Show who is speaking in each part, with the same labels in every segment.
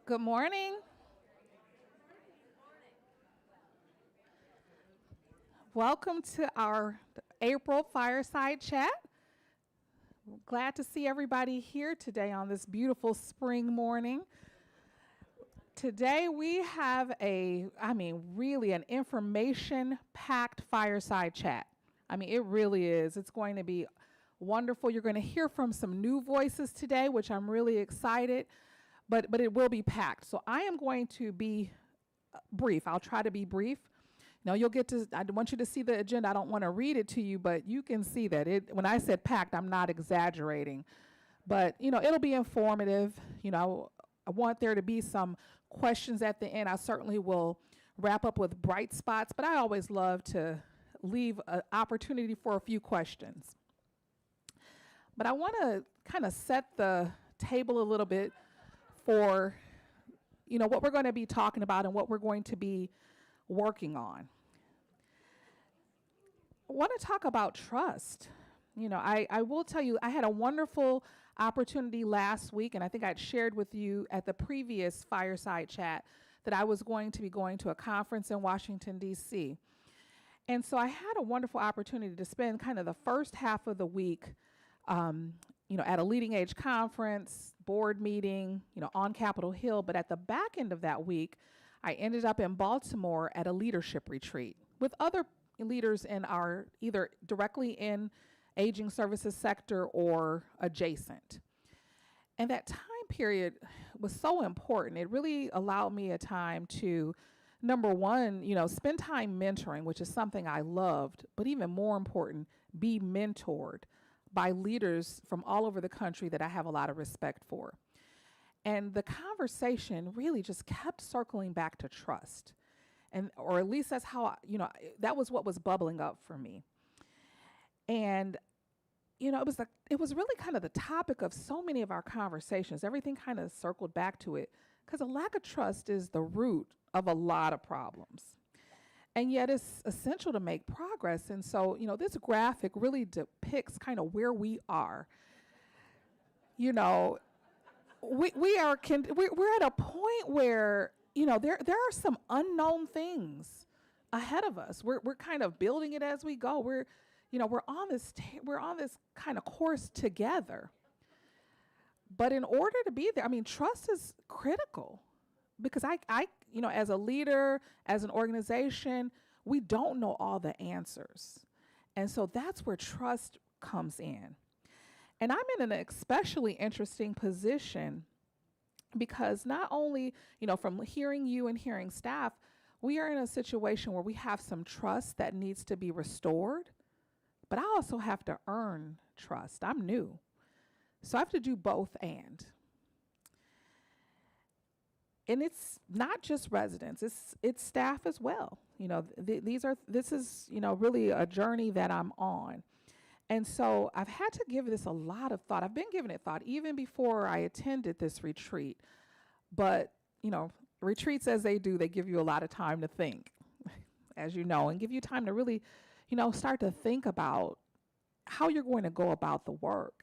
Speaker 1: Good morning. Welcome to our April Fireside Chat. Glad to see everybody here today on this beautiful spring morning. Today we have really an information-packed fireside chat. It really is. It's going to be wonderful. You're going to hear from some new voices today, which I'm really excited, but it will be packed. So I am going to be brief. I'll try to be brief. Now I want you to see the agenda. I don't want to read it to you, but you can see that when I said packed, I'm not exaggerating. But, it'll be informative. I want there to be some questions at the end. I certainly will wrap up with bright spots, but I always love to leave an opportunity for a few questions. But I want to kind of set the table a little bit for, what we're going to be talking about and what we're going to be working on. I want to talk about trust. I will tell you, I had a wonderful opportunity last week, and I think I'd shared with you at the previous fireside chat that I was going to be going to a conference in Washington, D.C. And so I had a wonderful opportunity to spend kind of the first half of the week, at a leading edge conference, board meeting, on Capitol Hill. But at the back end of that week, I ended up in Baltimore at a leadership retreat with other leaders in our either directly in aging services sector or adjacent. And that time period was so important. It really allowed me a time to, number one, spend time mentoring, which is something I loved, but even more important, be mentored by leaders from all over the country that I have a lot of respect for. And the conversation really just kept circling back to trust. Or at least that's how, that was what was bubbling up for me. And, it was really kind of the topic of so many of our conversations. Everything kind of circled back to it because a lack of trust is the root of a lot of problems. And yet it's essential to make progress. And so, this graphic really depicts kind of where we are. We're at a point where, there are some unknown things ahead of us. We're kind of building it as we go. We're on this kind of course together. But in order to be there, trust is critical because I as a leader, as an organization, we don't know all the answers. And so that's where trust comes in. And I'm in an especially interesting position because not only, from hearing you and hearing staff, we are in a situation where we have some trust that needs to be restored, but I also have to earn trust. I'm new. So I have to do both and. And it's not just residents, it's staff as well. This is really a journey that I'm on. And so I've had to give this a lot of thought. I've been giving it thought even before I attended this retreat. But, retreats as they do, they give you a lot of time to think, as you know, and give you time to really, start to think about how you're going to go about the work.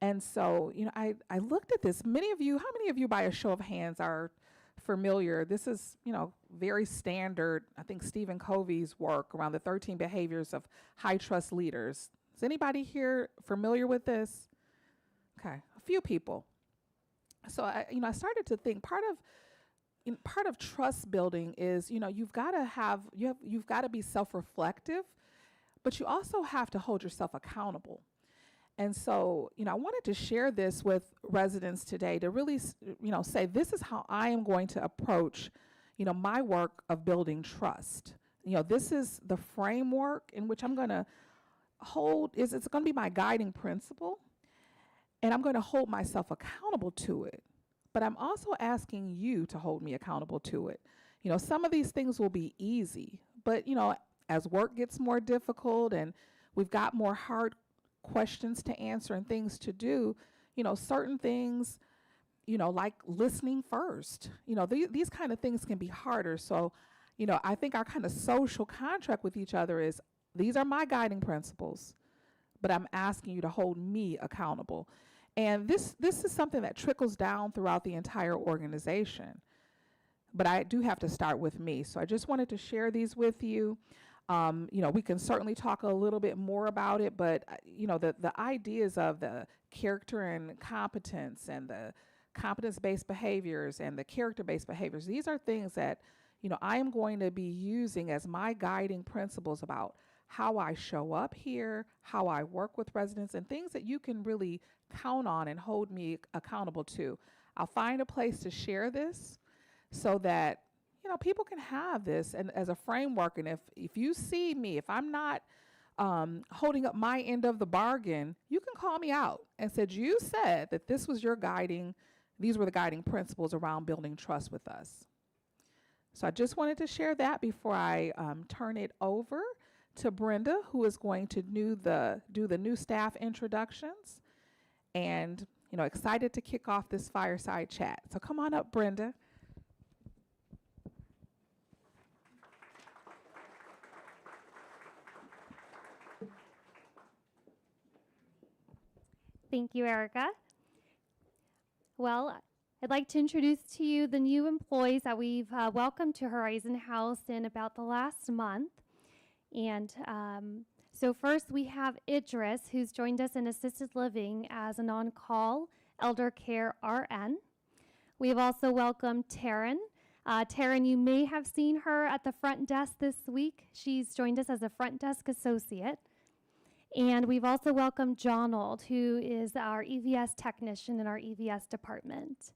Speaker 1: And so, I looked at this. How many of you by a show of hands are familiar? This is, very standard, I think, Stephen Covey's work around the 13 behaviors of high trust leaders. Is anybody here familiar with this? Okay, a few people. So I started to think part of trust building is, you've got to be self-reflective, but you also have to hold yourself accountable. And so, I wanted to share this with residents today to really, say this is how I am going to approach, my work of building trust. This is the framework in which I'm going to it's going to be my guiding principle, and I'm going to hold myself accountable to it. But I'm also asking you to hold me accountable to it. Some of these things will be easy, but, as work gets more difficult and we've got more hard questions to answer and things to do, certain things, like listening first, these kind of things can be harder. So, I think our kind of social contract with each other is these are my guiding principles, but I'm asking you to hold me accountable. And this is something that trickles down throughout the entire organization. But I do have to start with me. So I just wanted to share these with you. We can certainly talk a little bit more about it, but the ideas of the character and competence and the competence-based behaviors and the character-based behaviors, these are things that, I am going to be using as my guiding principles about how I show up here, how I work with residents, and things that you can really count on and hold me accountable to. I'll find a place to share this so that people can have this and as a framework. And if you see me, if I'm not holding up my end of the bargain, you can call me out and said, you said that these were the guiding principles around building trust with us. So I just wanted to share that before I turn it over to Brenda, who is going to do the new staff introductions, and excited to kick off this fireside chat. So come on up, Brenda.
Speaker 2: Thank you, Erica. Well, I'd like to introduce to you the new employees that we've welcomed to Horizon House in about the last month. And so first we have Idris, who's joined us in assisted living as an on-call elder care RN. We have also welcomed Taryn. Taryn, you may have seen her at the front desk this week. She's joined us as a front desk associate. And we've also welcomed Jonold, who is our EVS technician in our EVS department.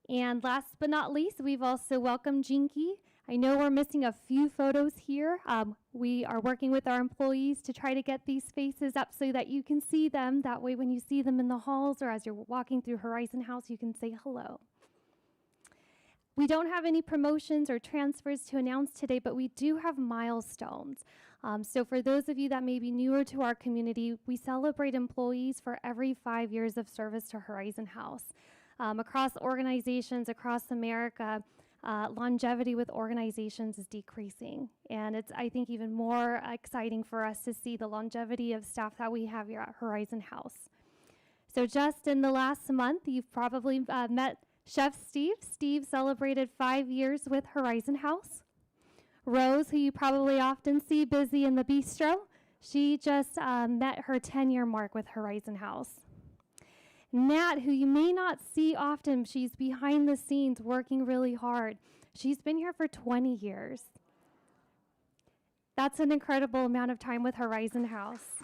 Speaker 2: And last but not least, we've also welcomed Jinky. I know we're missing a few photos here. We are working with our employees to try to get these faces up so that you can see them. That way when you see them in the halls or as you're walking through Horizon House, you can say hello. We don't have any promotions or transfers to announce today, but we do have milestones. So for those of you that may be newer to our community, we celebrate employees for every 5 years of service to Horizon House. Across organizations across America, longevity with organizations is decreasing. And it's, I think, even more exciting for us to see the longevity of staff that we have here at Horizon House. So just in the last month, you've probably met Chef Steve. Steve celebrated 5 years with Horizon House. Rose, who you probably often see busy in the bistro, she just met her 10-year mark with Horizon House. Nat, who you may not see often, she's behind the scenes working really hard. She's been here for 20 years. That's an incredible amount of time with Horizon House.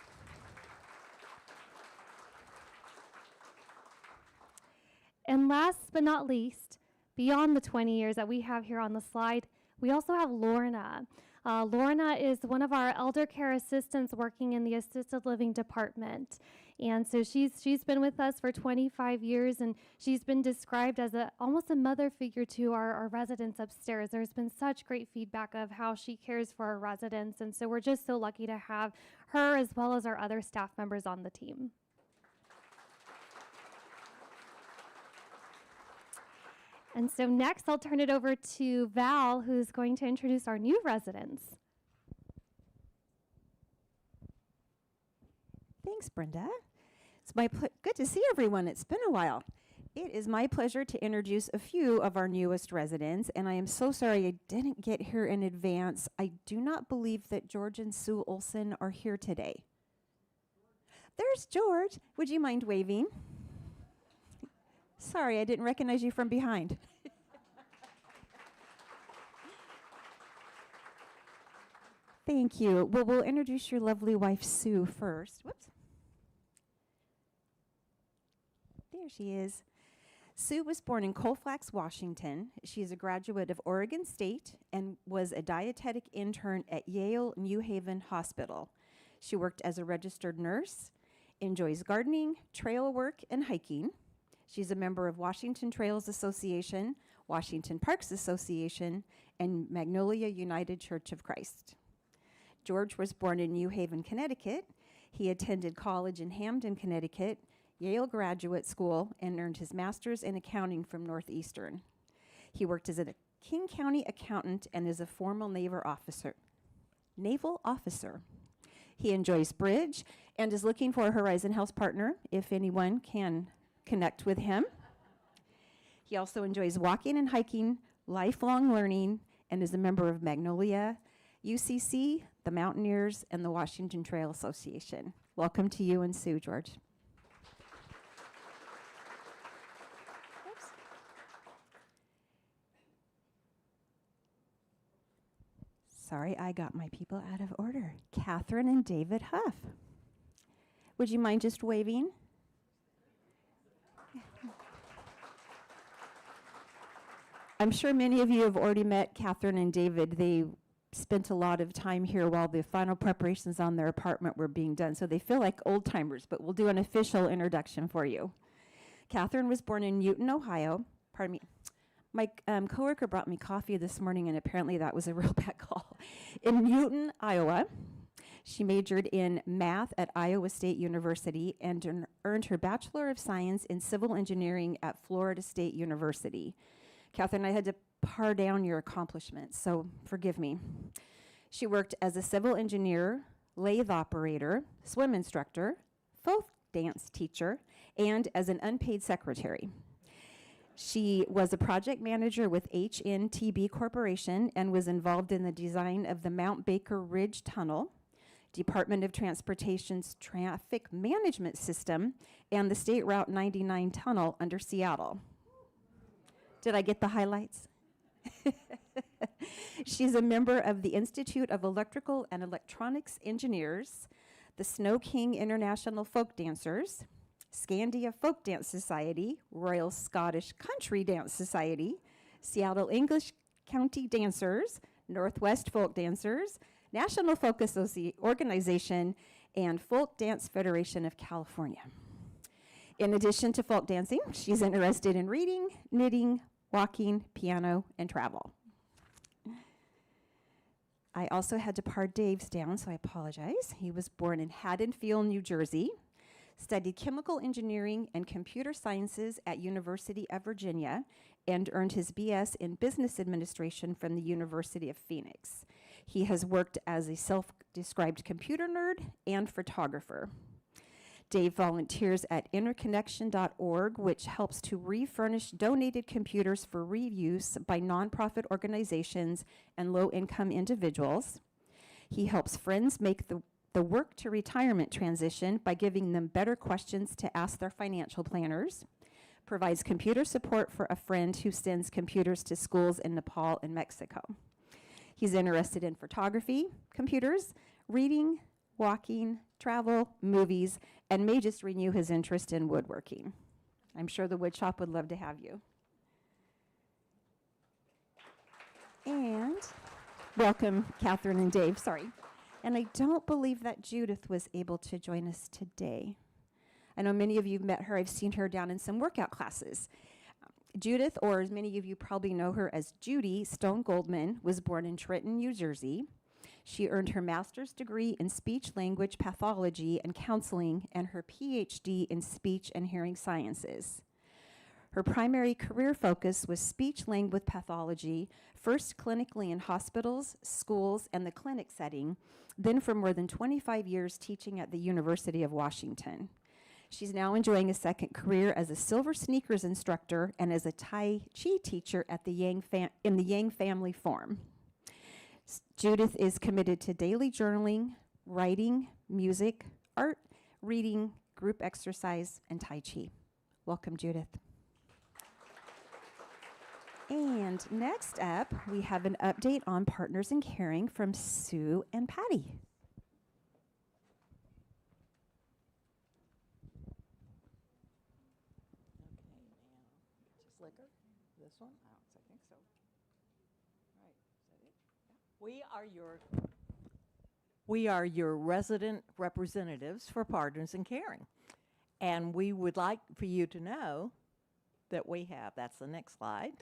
Speaker 2: And last but not least, beyond the 20 years that we have here on the slide, we also have Lorna. Lorna is one of our elder care assistants working in the assisted living department. And so she's been with us for 25 years, and she's been described as almost a mother figure to our residents upstairs. There's been such great feedback of how she cares for our residents, and so we're just so lucky to have her as well as our other staff members on the team. And so next, I'll turn it over to Val, who's going to introduce our new residents.
Speaker 3: Thanks, Brenda. It's good to see everyone. It's been a while. It is my pleasure to introduce a few of our newest residents, and I am so sorry I didn't get here in advance. I do not believe that George and Sue Olson are here today. There's George. Would you mind waving? Sorry, I didn't recognize you from behind. Thank you. Well, we'll introduce your lovely wife, Sue, first. Whoops. There she is. Sue was born in Colfax, Washington. She is a graduate of Oregon State and was a dietetic intern at Yale New Haven Hospital. She worked as a registered nurse, enjoys gardening, trail work, and hiking. She's a member of Washington Trails Association, Washington Parks Association, and Magnolia United Church of Christ. George was born in New Haven, Connecticut. He attended college in Hamden, Connecticut, Yale Graduate School, and earned his master's in accounting from Northeastern. He worked as a King County accountant and is a former naval officer. He enjoys bridge and is looking for a Horizon House partner if anyone can connect with him. He also enjoys walking and hiking, lifelong learning, and is a member of Magnolia, UCC, the Mountaineers, and the Washington Trail Association. Welcome to you and Sue, George. Oops. Sorry, I got my people out of order. Catherine and David Huff. Would you mind just waving? I'm sure many of you have already met Catherine and David. They spent a lot of time here while the final preparations on their apartment were being done, so they feel like old timers, but we'll do an official introduction for you. Catherine was born in Newton, Ohio. Pardon me. My coworker brought me coffee this morning, and apparently that was a real bad call. In Newton, Iowa, she majored in math at Iowa State University and earned her Bachelor of Science in Civil Engineering at Florida State University. Catherine, I had to par down your accomplishments, so forgive me. She worked as a civil engineer, lathe operator, swim instructor, folk dance teacher, and as an unpaid secretary. She was a project manager with HNTB Corporation and was involved in the design of the Mount Baker Ridge Tunnel, Department of Transportation's traffic management system, and the State Route 99 tunnel under Seattle. Did I get the highlights? She's a member of the Institute of Electrical and Electronics Engineers, the Snow King International Folk Dancers, Scandia Folk Dance Society, Royal Scottish Country Dance Society, Seattle English County Dancers, Northwest Folk Dancers, National Folk Organization, and Folk Dance Federation of California. In addition to folk dancing, she's interested in reading, knitting, walking, piano, and travel. I also had to par Dave's down, so I apologize. He was born in Haddonfield, New Jersey, studied chemical engineering and computer sciences at University of Virginia, and earned his BS in business administration from the University of Phoenix. He has worked as a self-described computer nerd and photographer. Dave volunteers at interconnection.org, which helps to refurnish donated computers for reuse by nonprofit organizations and low-income individuals. He helps friends make the work to retirement transition by giving them better questions to ask their financial planners, provides computer support for a friend who sends computers to schools in Nepal and Mexico. He's interested in photography, computers, reading, walking, travel, movies, and may just renew his interest in woodworking. I'm sure the wood shop would love to have you. And welcome, Catherine and Dave, sorry. And I don't believe that Judith was able to join us today. I know many of you met her. I've seen her down in some workout classes. Judith, or as many of you probably know her as Judy Stone Goldman, was born in Trenton, New Jersey. She earned her master's degree in speech language pathology and counseling and her PhD in speech and hearing sciences. Her primary career focus was speech language pathology, first clinically in hospitals, schools, and the clinic setting, then for more than 25 years teaching at the University of Washington. She's now enjoying a second career as a silver sneakers instructor and as a Tai Chi teacher at the in the Yang Family Farm. Judith is committed to daily journaling, writing, music, art, reading, group exercise, and Tai Chi. Welcome, Judith. And next up, we have an update on Partners in Caring from Sue and Patty.
Speaker 4: Slicker? This one? I think so. Right. Is that it? Yeah. We are your resident representatives for Partners in Caring. And we would like for you to know that that's the next slide.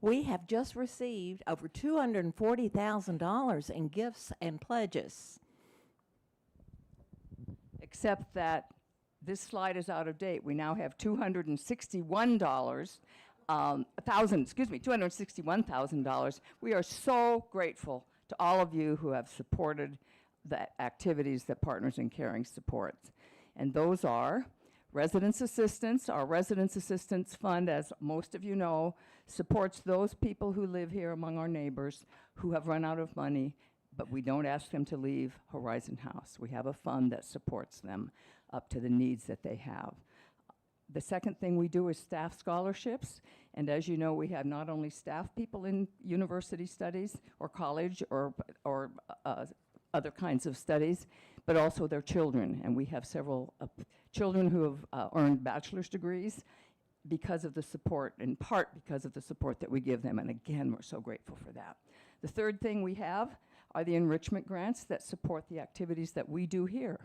Speaker 4: We have just received over $240,000 in gifts and pledges.
Speaker 5: Except that this slide is out of date. We now have $261,000. We are so grateful to all of you who have supported the activities that Partners in Caring supports. And those are residence assistance. Our residence assistance fund, as most of you know, supports those people who live here among our neighbors who have run out of money, but we don't ask them to leave Horizon House. We have a fund that supports them up to the needs that they have. The second thing we do is staff scholarships. And as you know, we have not only staff people in university studies or college or other kinds of studies, but also their children. And we have several children who have earned bachelor's degrees because of the support, in part because of the support that we give them. And again, we're so grateful for that. The third thing we have are the enrichment grants that support the activities that we do here,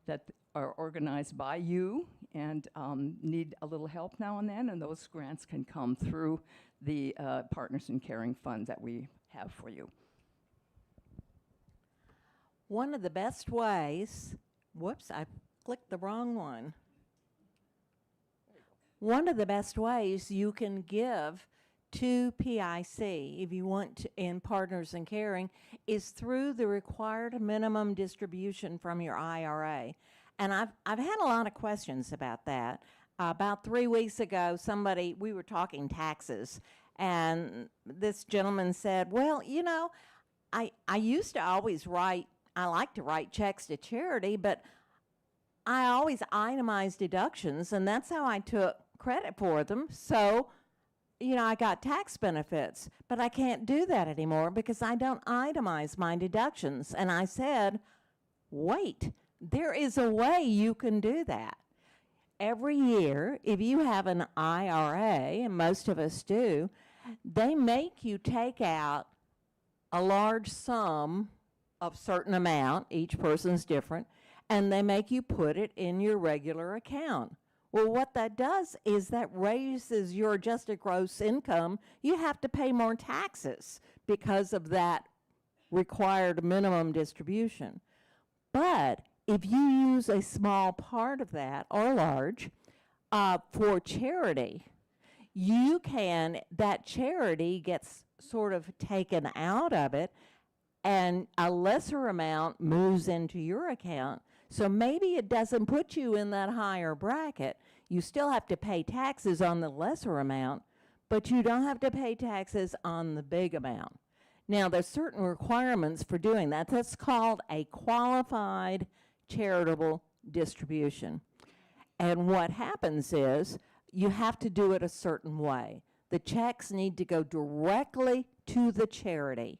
Speaker 5: that are organized by you and need a little help now and then, and those grants can come through the Partners in Caring Fund that we have for you.
Speaker 4: One of the best ways, whoops, I clicked the wrong one. One of the best ways you can give to PIC, if you want to, in Partners in Caring, is through the required minimum distribution from your IRA. And I've had a lot of questions about that. About 3 weeks ago, we were talking taxes, and this gentleman said, well, you know, I used to always I like to write checks to charity, but I always itemize deductions, and that's how I took credit for them. So, you know, I got tax benefits, but I can't do that anymore because I don't itemize my deductions. And I said, wait, there is a way you can do that. Every year, if you have an IRA, and most of us do, they make you take out a large sum of certain amount, each person's different, and they make you put it in your regular account. Well, what that does is that raises your adjusted gross income. You have to pay more taxes because of that required minimum distribution. But if you use a small part of that, or large, for charity, that charity gets sort of taken out of it, and a lesser amount moves into your account. So maybe it doesn't put you in that higher bracket. You still have to pay taxes on the lesser amount, but you don't have to pay taxes on the big amount. Now, there's certain requirements for doing that. That's called a qualified charitable distribution. And what happens is you have to do it a certain way. The checks need to go directly to the charity.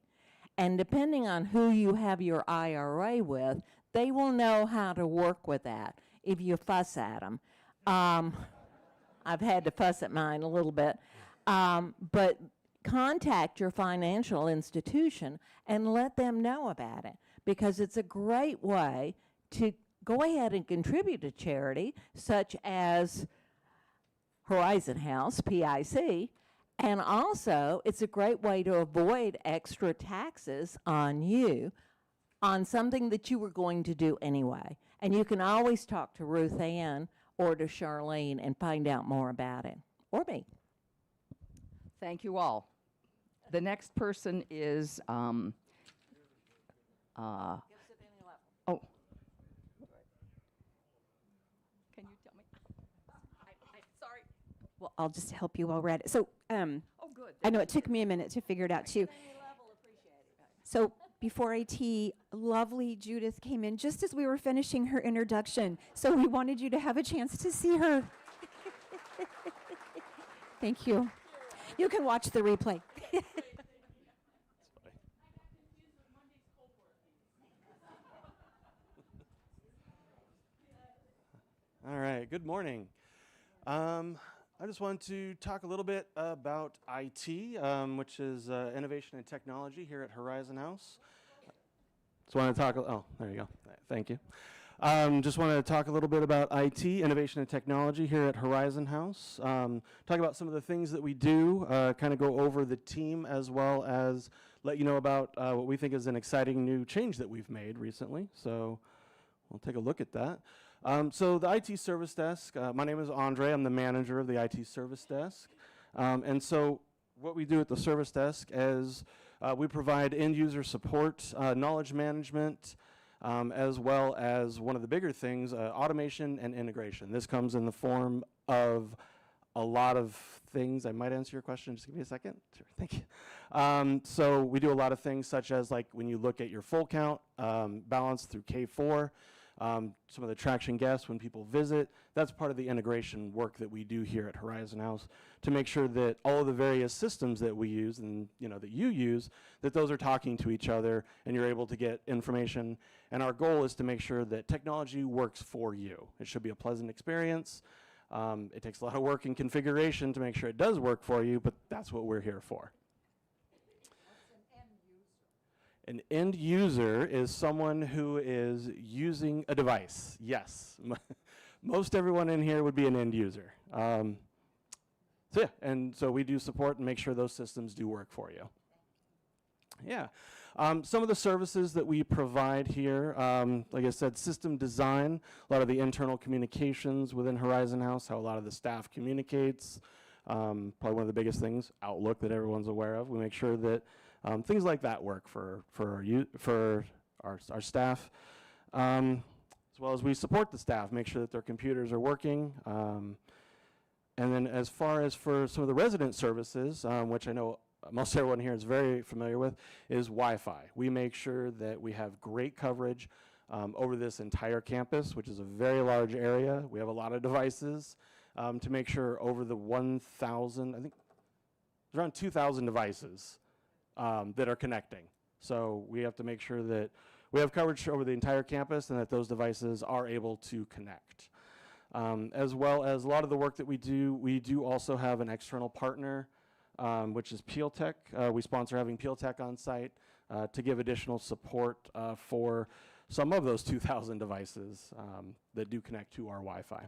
Speaker 4: And depending on who you have your IRA with, they will know how to work with that if you fuss at them. I've had to fuss at mine a little bit. But contact your financial institution and let them know about it, because it's a great way to go ahead and contribute to charity, such as Horizon House, PIC, and also it's a great way to avoid extra taxes on you on something that you were going to do anyway. And you can always talk to Ruth Ann or to Charlene and find out more about it, or me.
Speaker 5: Thank you all. The next person is, oh, can you tell me? Sorry.
Speaker 6: Well, I'll just help you while we're at it. So,
Speaker 5: Oh, good.
Speaker 6: I know it took me a minute to figure it out too. So before AT, lovely Judith came in just as we were finishing her introduction. So we wanted you to have a chance to see her. Thank you. You can watch the replay.
Speaker 7: All right, good morning. I just wanted to talk a little bit about IT, which is innovation and technology here at Horizon House. Just want to talk, oh, there you go, thank you. Just wanted to talk a little bit about IT, innovation and technology here at Horizon House. Talk about some of the things that we do, kind of go over the team, as well as let you know about what we think is an exciting new change that we've made recently. So we'll take a look at that. So the IT service desk, my name is Andre, I'm the manager of the IT service desk. And so what we do at the service desk is we provide end user support, knowledge management, as well as one of the bigger things, automation and integration. This comes in the form of a lot of things. I might answer your question. Just give me a second. Sure, thank you. So we do a lot of things such as like when you look at your full count balance through K4, some of the traction guests when people visit. That's part of the integration work that we do here at Horizon House to make sure that all of the various systems that we use and that you use, that those are talking to each other and you're able to get information. And our goal is to make sure that technology works for you. It should be a pleasant experience. It takes a lot of work and configuration to make sure it does work for you, but that's what we're here for. An end user is someone who is using a device. Yes, most everyone in here would be an end user. So yeah, and so we do support and make sure those systems do work for you. Yeah, some of the services that we provide here, like I said, system design, a lot of the internal communications within Horizon House, how a lot of the staff communicates, probably one of the biggest things, Outlook, that everyone's aware of. We make sure that things like that work for our staff, as well as we support the staff, make sure that their computers are working. And then as far as for some of the resident services, which I know most everyone here is very familiar with, is Wi-Fi. We make sure that we have great coverage over this entire campus, which is a very large area. We have a lot of devices to make sure over the 1,000, I think around 2,000 devices that are connecting. So we have to make sure that we have coverage over the entire campus and that those devices are able to connect. As well as a lot of the work that we do also have an external partner, which is Peel Tech. We sponsor having Peel Tech on site to give additional support for some of those 2,000 devices that do connect to our Wi-Fi.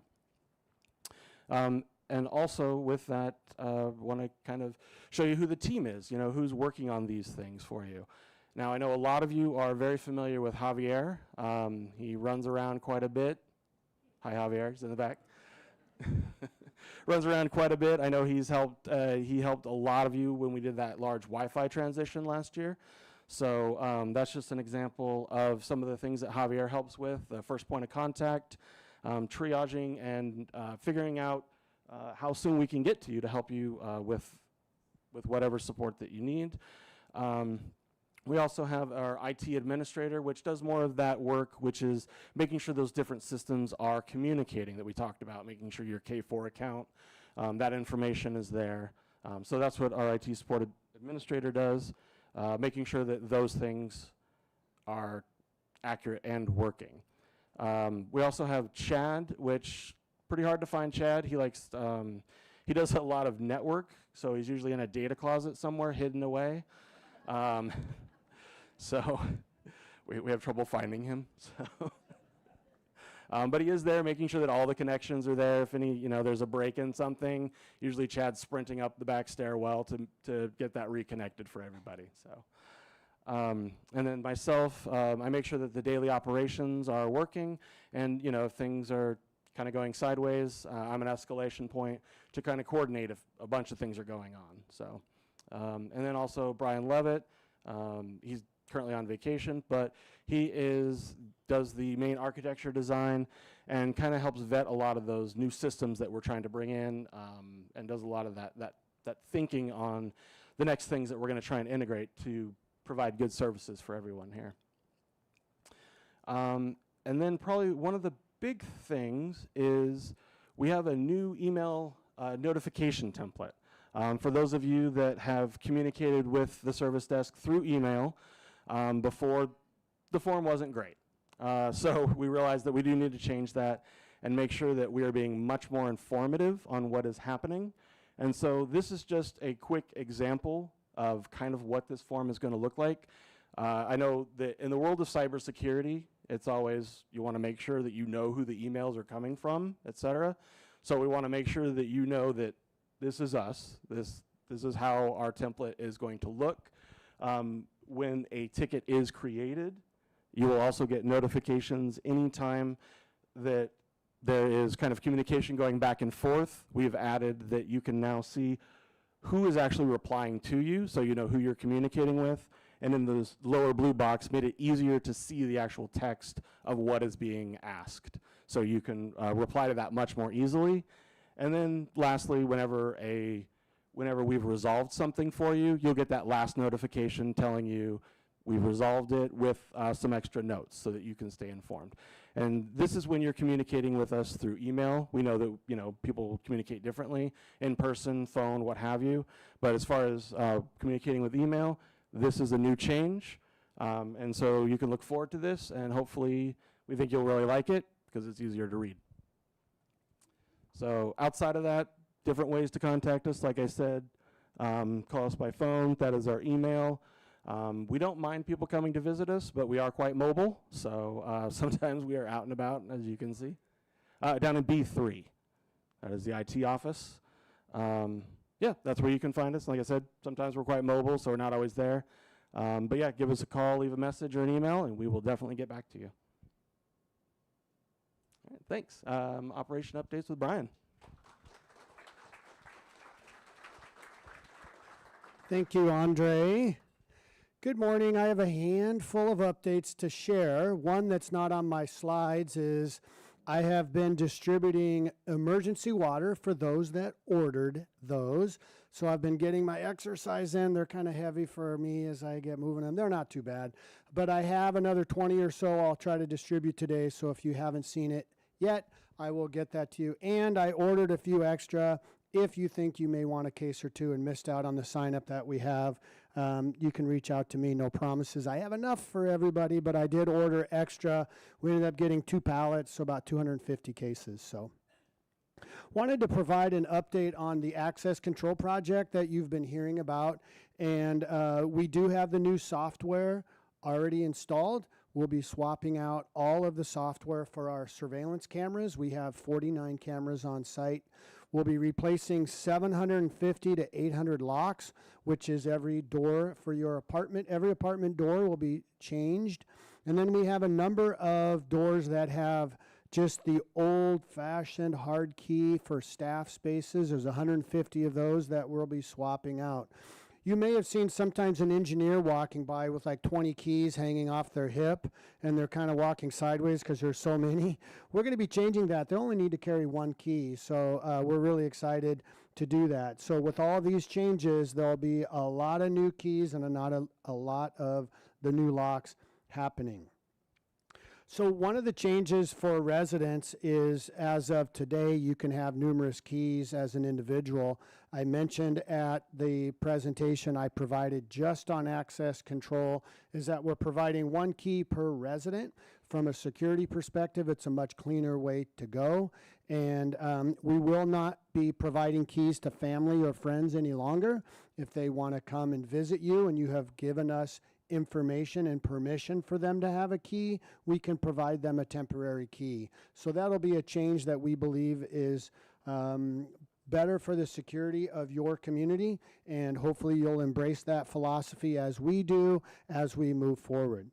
Speaker 7: And also with that, want to kind of show you who the team is, who's working on these things for you. Now, I know a lot of you are very familiar with Javier. He runs around quite a bit. Hi, Javier, he's in the back. Runs around quite a bit. I know he helped a lot of you when we did that large Wi-Fi transition last year. So that's just an example of some of the things that Javier helps with, the first point of contact, triaging and figuring out how soon we can get to you to help you with whatever support that you need. We also have our IT administrator, which does more of that work, which is making sure those different systems are communicating that we talked about, making sure your K4 account, that information is there. So that's what our IT support administrator does, making sure that those things are accurate and working. We also have Chad, which pretty hard to find Chad. He likes, he does a lot of network, so he's usually in a data closet somewhere hidden away. So we have trouble finding him. So but he is there making sure that all the connections are there. If there's a break in something, usually Chad's sprinting up the back stairwell to get that reconnected for everybody. So, and then myself, I make sure that the daily operations are working, and if things are kind of going sideways, I'm an escalation point to kind of coordinate if a bunch of things are going on. So, and then also Brian Levitt, he's currently on vacation, but he does the main architecture design and kind of helps vet a lot of those new systems that we're trying to bring in, and does a lot of that thinking on the next things that we're going to try and integrate to provide good services for everyone here. And then probably one of the big things is we have a new email notification template. For those of you that have communicated with the service desk through email, before, the form wasn't great. So we realized that we do need to change that and make sure that we are being much more informative on what is happening. And so this is just a quick example of kind of what this form is going to look like. I know that in the world of cybersecurity, it's always, you want to make sure that you know who the emails are coming from, et cetera. So we want to make sure that you know that this is us. This is how our template is going to look. When a ticket is created, you will also get notifications anytime that there is kind of communication going back and forth. We've added that you can now see who is actually replying to you, so you know who you're communicating with, and in the lower blue box made it easier to see the actual text of what is being asked. So you can reply to that much more easily. And then lastly, whenever we've resolved something for you, you'll get that last notification telling you we've resolved it with some extra notes so that you can stay informed. And this is when you're communicating with us through email. We know that people communicate differently, in person, phone, what have you. But as far as communicating with email, this is a new change. And so you can look forward to this, and hopefully we think you'll really like it because it's easier to read. So outside of that, different ways to contact us. Like I said, call us by phone. That is our email. We don't mind people coming to visit us, but we are quite mobile. So sometimes we are out and about, as you can see. Down in B3. That is the IT office. Yeah, that's where you can find us. Like I said, sometimes we're quite mobile, so we're not always there. But yeah, give us a call, leave a message or an email, and we will definitely get back to you. All right, thanks. Operation updates with Brian.
Speaker 8: Thank you, Andre. Good morning. I have a handful of updates to share. One that's not on my slides is I have been distributing emergency water for those that ordered those. So I've been getting my exercise in. They're kind of heavy for me as I get moving them. They're not too bad. But I have another 20 or so I'll try to distribute today. So if you haven't seen it yet, I will get that to you. And I ordered a few extra. If you think you may want a case or two and missed out on the sign up that we have, you can reach out to me. No promises. I have enough for everybody, but I did order extra. We ended up getting 2 pallets, so about 250 cases. So wanted to provide an update on the access control project that you've been hearing about. And we do have the new software already installed. We'll be swapping out all of the software for our surveillance cameras. We have 49 cameras on site. We'll be replacing 750 to 800 locks, which is every door for your apartment. Every apartment door will be changed. And then we have a number of doors that have just the old-fashioned hard key for staff spaces. There's 150 of those that we'll be swapping out. You may have seen sometimes an engineer walking by with like 20 keys hanging off their hip, and they're kind of walking sideways because there's so many. We're going to be changing that. They only need to carry 1 key, so we're really excited to do that. So with all these changes, there'll be a lot of new keys and a lot of the new locks happening. So one of the changes for residents is, as of today, you can have numerous keys as an individual. I mentioned at the presentation I provided just on access control is that we're providing 1 key per resident. From a security perspective, it's a much cleaner way to go. And we will not be providing keys to family or friends any longer. If they want to come and visit you and you have given us information and permission for them to have a key, we can provide them a temporary key. So that'll be a change that we believe is better for the security of your community, and hopefully you'll embrace that philosophy as we do as we move forward.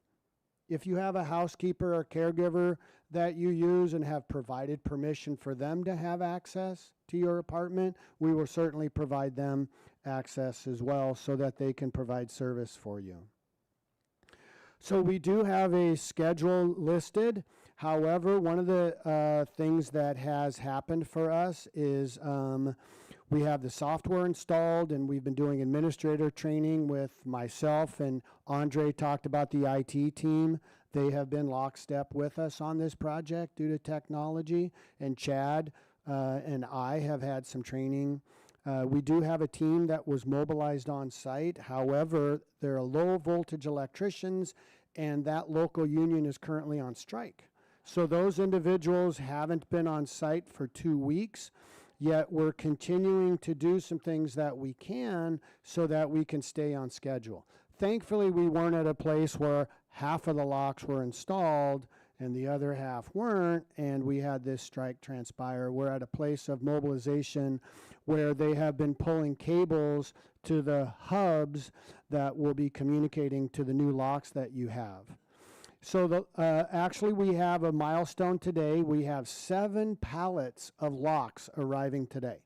Speaker 8: If you have a housekeeper or caregiver that you use and have provided permission for them to have access to your apartment, we will certainly provide them access as well so that they can provide service for you. So we do have a schedule listed. However, one of the things that has happened for us is we have the software installed, and we've been doing administrator training with myself, and Andre talked about the IT team. They have been lockstep with us on this project due to technology, and Chad and I have had some training. We do have a team that was mobilized on site. However, they're low voltage electricians, and that local union is currently on strike. So those individuals haven't been on site for 2 weeks, yet we're continuing to do some things that we can so that we can stay on schedule. Thankfully, we weren't at a place where half of the locks were installed and the other half weren't, and we had this strike transpire. We're at a place of mobilization where they have been pulling cables to the hubs that will be communicating to the new locks that you have. So actually we have a milestone today. We have 7 pallets of locks arriving today.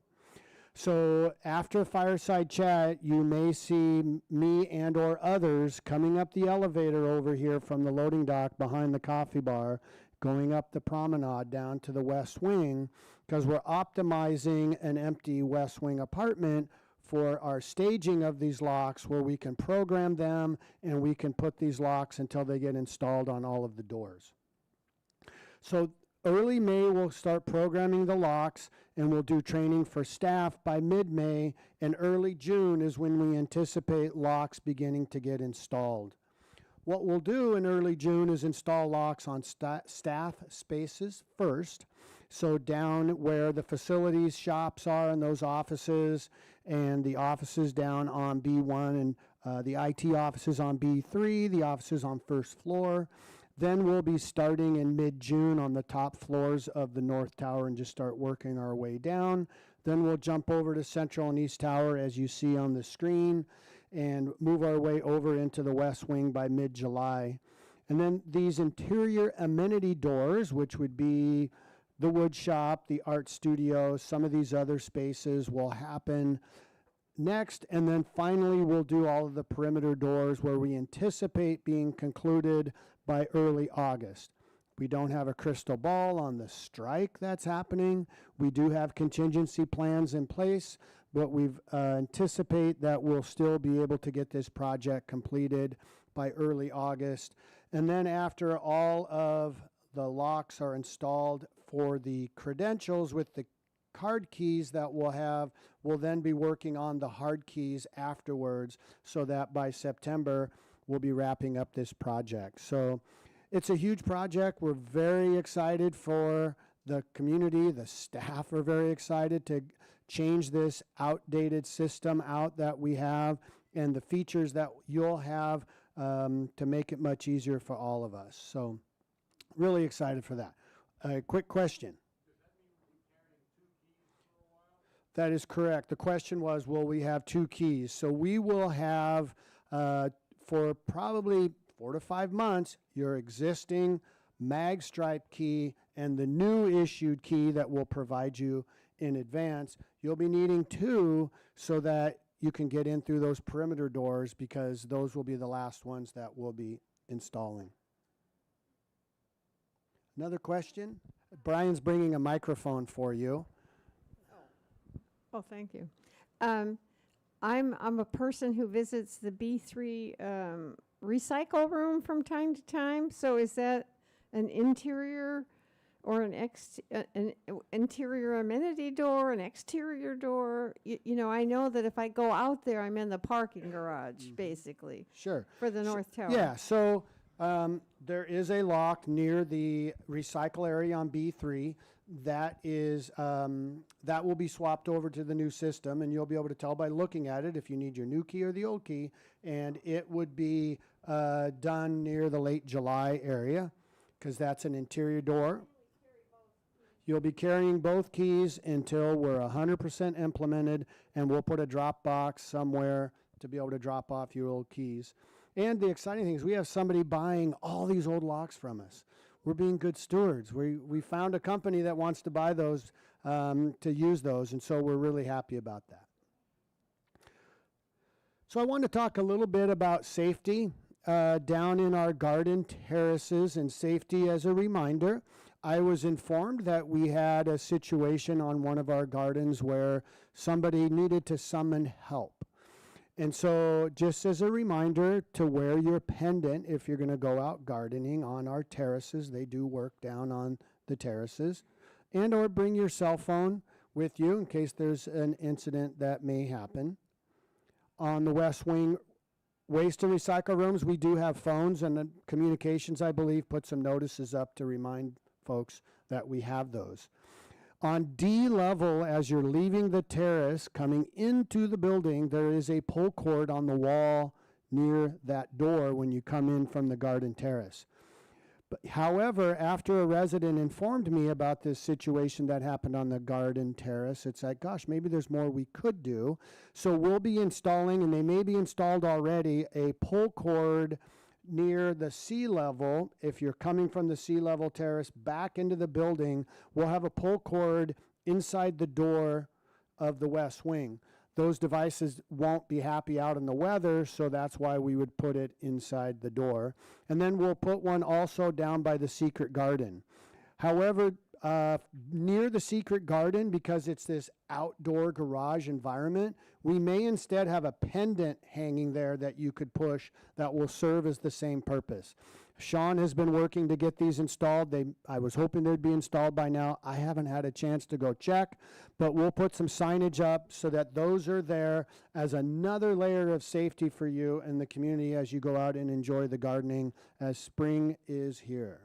Speaker 8: So after Fireside Chat, you may see me and or others coming up the elevator over here from the loading dock behind the coffee bar, going up the promenade down to the west wing, because we're optimizing an empty west wing apartment for our staging of these locks, where we can program them and we can put these locks until they get installed on all of the doors. So early May, we'll start programming the locks, and we'll do training for staff by mid-May, and early June is when we anticipate locks beginning to get installed. What we'll do in early June is install locks on staff spaces first, so down where the facilities shops are and those offices, and the offices down on B1, and the IT offices on B3, the offices on first floor. Then we'll be starting in mid-June on the top floors of the North Tower and just start working our way down. Then we'll jump over to Central and East Tower, as you see on the screen, and move our way over into the West Wing by mid-July. And then these interior amenity doors, which would be the wood shop, the art studio, some of these other spaces, will happen next. And then finally, we'll do all of the perimeter doors, where we anticipate being concluded by early August. We don't have a crystal ball on the strike that's happening. We do have contingency plans in place, but we anticipate that we'll still be able to get this project completed by early August. And then after all of the locks are installed for the credentials with the card keys that we'll have, we'll then be working on the hard keys afterwards, so that by September we'll be wrapping up this project. So it's a huge project. We're very excited for the community. The staff are very excited to change this outdated system out that we have, and the features that you'll have to make it much easier for all of us. So really excited for that. A quick question. That is correct. The question was, will we have 2 keys? So we will have, for probably 4 to 5 months, your existing mag stripe key and the new issued key that we'll provide you in advance. You'll be needing 2 so that you can get in through those perimeter doors, because those will be the last ones that we'll be installing. Another question? Brian's bringing a microphone for you.
Speaker 9: Oh, thank you. I'm a person who visits the B3 recycle room from time to time. So is that an interior or an interior amenity door, an exterior door? You know, I know that if I go out there, I'm in the parking garage, basically.
Speaker 8: Sure.
Speaker 9: For the North Tower.
Speaker 8: Yeah, so there is a lock near the recycle area on B3 that is that will be swapped over to the new system, and you'll be able to tell by looking at it if you need your new key or the old key, and it would be done near the late July area, because that's an interior door. You'll be carrying both keys until we're 100% implemented, and we'll put a drop box somewhere to be able to drop off your old keys. And the exciting thing is we have somebody buying all these old locks from us. We're being good stewards. We found a company that wants to buy those, to use those, and so we're really happy about that. So I want to talk a little bit about safety down in our garden terraces, and safety as a reminder. I was informed that we had a situation on one of our gardens where somebody needed to summon help. And so just as a reminder to wear your pendant if you're going to go out gardening on our terraces. They do work down on the terraces. And or bring your cell phone with you in case there's an incident that may happen. On the West Wing waste and recycle rooms, we do have phones, and the communications, I believe, put some notices up to remind folks that we have those. On D level, as you're leaving the terrace, coming into the building, there is a pull cord on the wall near that door when you come in from the garden terrace. But however, after a resident informed me about this situation that happened on the garden terrace, it's like, gosh, maybe there's more we could do. So we'll be installing, and they may be installed already, a pull cord near the sea level. If you're coming from the sea level terrace back into the building, we'll have a pull cord inside the door of the west wing. Those devices won't be happy out in the weather, so that's why we would put it inside the door. And then we'll put one also down by the secret garden. However, near the secret garden, because it's this outdoor garage environment, we may instead have a pendant hanging there that you could push that will serve as the same purpose. Sean has been working to get these installed. I was hoping they'd be installed by now. I haven't had a chance to go check, but we'll put some signage up so that those are there as another layer of safety for you and the community as you go out and enjoy the gardening as spring is here.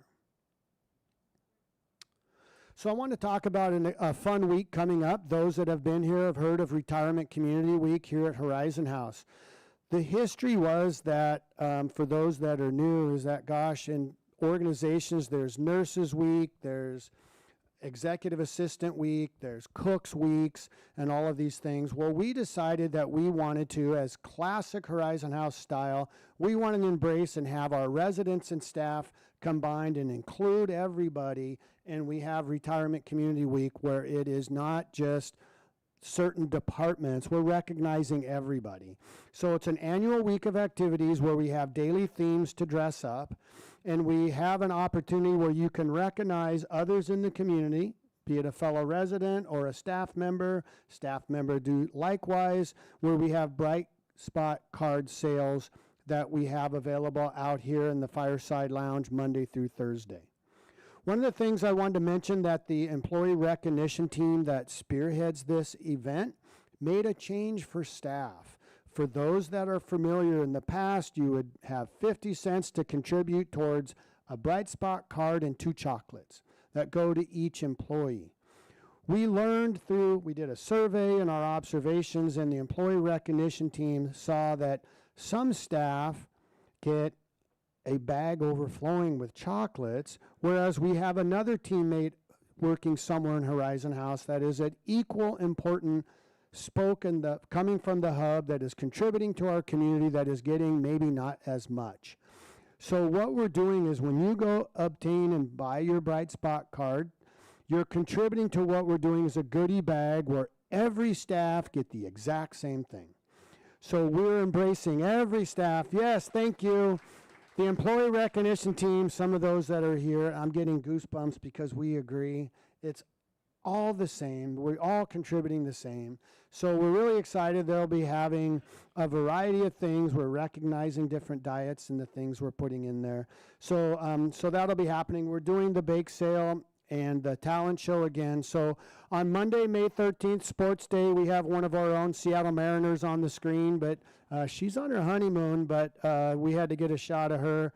Speaker 8: So I want to talk about a fun week coming up. Those that have been here have heard of Retirement Community Week here at Horizon House. The history was that, for those that are new, is that, gosh, in organizations, there's Nurses Week, there's Executive Assistant Week, there's Cooks Weeks, and all of these things. Well, we decided that we wanted to, as classic Horizon House style, we wanted to embrace and have our residents and staff combined and include everybody, and we have Retirement Community Week where it is not just certain departments, we're recognizing everybody. So it's an annual week of activities where we have daily themes to dress up, and we have an opportunity where you can recognize others in the community, be it a fellow resident or a staff member do likewise, where we have bright spot card sales that we have available out here in the Fireside Lounge Monday through Thursday. One of the things I wanted to mention that the employee recognition team that spearheads this event made a change for staff. For those that are familiar, in the past, you would have 50 cents to contribute towards a Bright Spot card and 2 chocolates that go to each employee. We did a survey and our observations, and the employee recognition team saw that some staff get a bag overflowing with chocolates, whereas we have another teammate working somewhere in Horizon House that is an equal important spoke coming from the hub that is contributing to our community that is getting maybe not as much. So what we're doing is when you go obtain and buy your Bright Spot card, you're contributing to what we're doing is a goodie bag where every staff get the exact same thing. So we're embracing every staff. Yes, thank you. The employee recognition team, some of those that are here, I'm getting goosebumps because we agree. It's all the same. We're all contributing the same. So we're really excited. They'll be having a variety of things. We're recognizing different diets and the things we're putting in there. So, so that'll be happening. We're doing the bake sale and the talent show again. So on Monday, May 13th, Sports Day, we have one of our own Seattle Mariners on the screen, but she's on her honeymoon, but we had to get a shot of her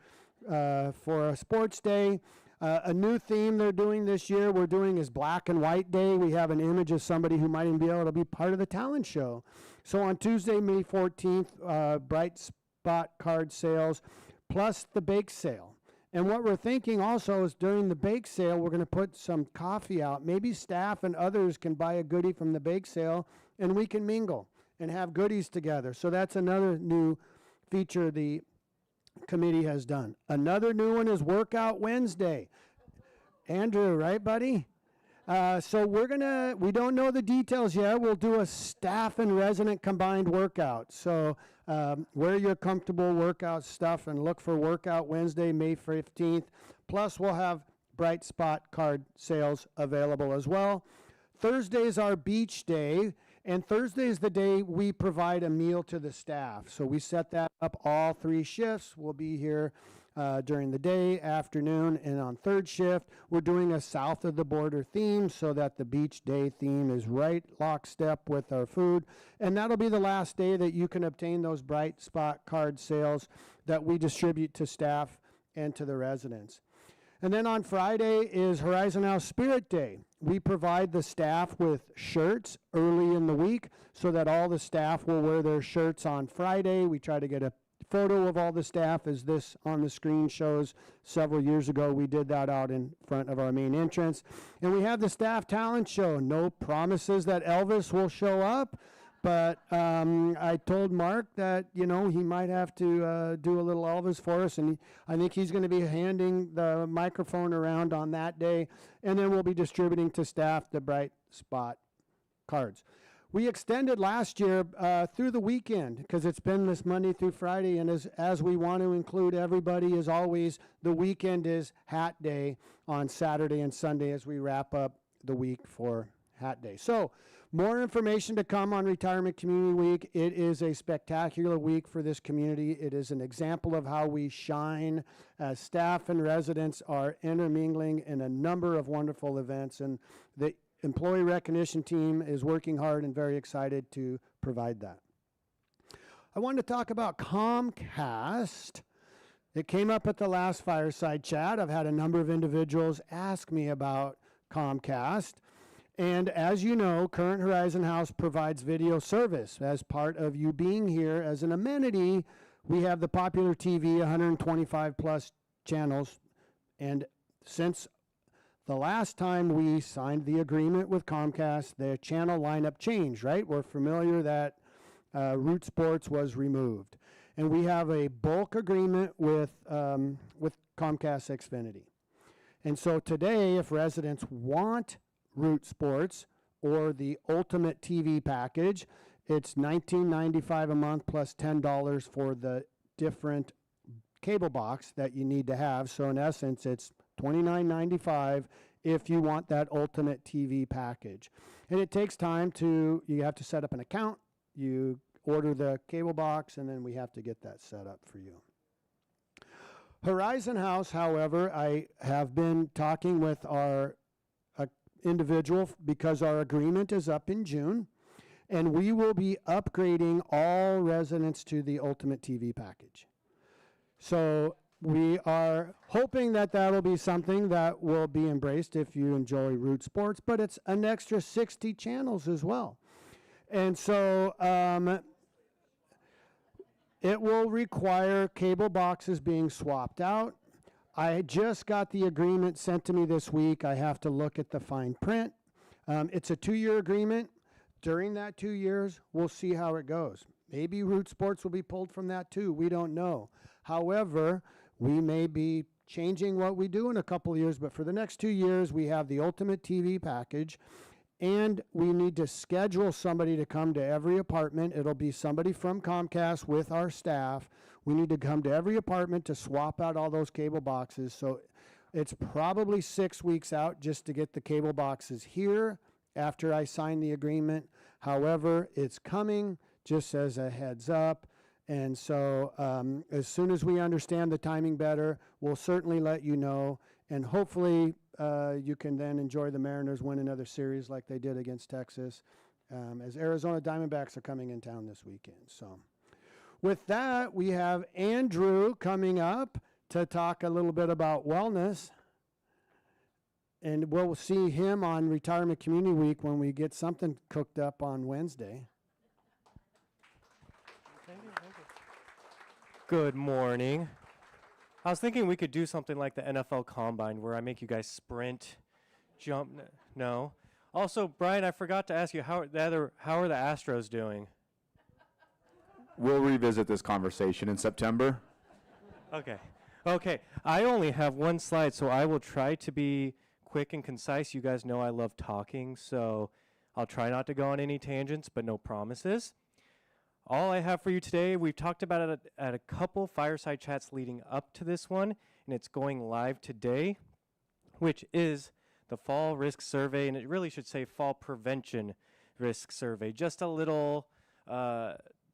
Speaker 8: for a Sports Day. A new theme they're doing this year we're doing is Black and White Day. We have an image of somebody who might even be able to be part of the talent show. So on Tuesday, May 14th, Bright Spot card sales plus the bake sale. And what we're thinking also is during the bake sale, we're going to put some coffee out. Maybe staff and others can buy a goodie from the bake sale, and we can mingle and have goodies together. So that's another new feature the committee has done. Another new one is Workout Wednesday. Andrew, right, buddy? So we don't know the details yet. We'll do a staff and resident combined workout. So wear your comfortable workout stuff and look for Workout Wednesday, May 15th. Plus, we'll have Bright Spot card sales available as well. Thursday is our beach day, and Thursday is the day we provide a meal to the staff. So we set that up. All 3 shifts will be here during the day, afternoon, and on third shift. We're doing a south of the border theme so that the beach day theme is right lockstep with our food. And that'll be the last day that you can obtain those Bright Spot card sales that we distribute to staff and to the residents. And then on Friday is Horizon House Spirit Day. We provide the staff with shirts early in the week so that all the staff will wear their shirts on Friday. We try to get a photo of all the staff, as this on the screen shows. Several years ago, we did that out in front of our main entrance. And we have the staff talent show. No promises that Elvis will show up, but I told Mark that, he might have to do a little Elvis for us, and I think he's going to be handing the microphone around on that day, and then we'll be distributing to staff the Bright Spot cards. we extended last year through the weekend because it's been this Monday through Friday, and as we want to include everybody, as always, the weekend is Hat Day on Saturday and Sunday as we wrap up the week for Hat Day. So more information to come on Retirement Community Week. It is a spectacular week for this community. It is an example of how we shine as staff and residents are intermingling in a number of wonderful events, and the employee recognition team is working hard and very excited to provide that. I wanted to talk about Comcast. It came up at the last Fireside chat. I've had a number of individuals ask me about Comcast. And as you know, Current Horizon House provides video service. As part of you being here as an amenity, we have the popular TV, 125 plus channels. And since the last time we signed the agreement with Comcast, the channel lineup changed, right? We're familiar that Root Sports was removed. And we have a bulk agreement with Comcast Xfinity. And so today, if residents want Root Sports or the Ultimate TV package, it's $19.95 a month plus $10 for the different cable box that you need to have. So in essence, it's $29.95 if you want that Ultimate TV package. And it takes time you have to set up an account, you order the cable box, and then we have to get that set up for you. Horizon House, however, I have been talking with our individual because our agreement is up in June, and we will be upgrading all residents to the Ultimate TV package. So we are hoping that that'll be something that will be embraced if you enjoy Root Sports, but it's an extra 60 channels as well. And so it will require cable boxes being swapped out. I just got the agreement sent to me this week. I have to look at the fine print. It's a 2-year agreement. During that 2 years, we'll see how it goes. Maybe Root Sports will be pulled from that too. We don't know. However, we may be changing what we do in a couple of years, but for the next 2 years, we have the Ultimate TV package, and we need to schedule somebody to come to every apartment. It'll be somebody from Comcast with our staff. We need to come to every apartment to swap out all those cable boxes. So it's probably 6 weeks out just to get the cable boxes here after I sign the agreement. However, it's coming, just as a heads up. And so as soon as we understand the timing better, we'll certainly let you know. And hopefully you can then enjoy the Mariners win another series like they did against Texas, as Arizona Diamondbacks are coming in town this weekend. So with that, we have Andrew coming up to talk a little bit about wellness. And we'll see him on Retirement Community Week when we get something cooked up on Wednesday.
Speaker 10: Good morning. I was thinking we could do something like the NFL Combine where I make you guys sprint, jump. No. Also, Brian, I forgot to ask you, how are the Astros doing?
Speaker 11: We'll revisit this conversation in September.
Speaker 10: Okay. I only have one slide, so I will try to be quick and concise. You guys know I love talking, so I'll try not to go on any tangents, but no promises. All I have for you today, we've talked about it at a couple fireside chats leading up to this one, and it's going live today, which is the Fall Risk Survey, and it really should say Fall Prevention Risk Survey. Just a little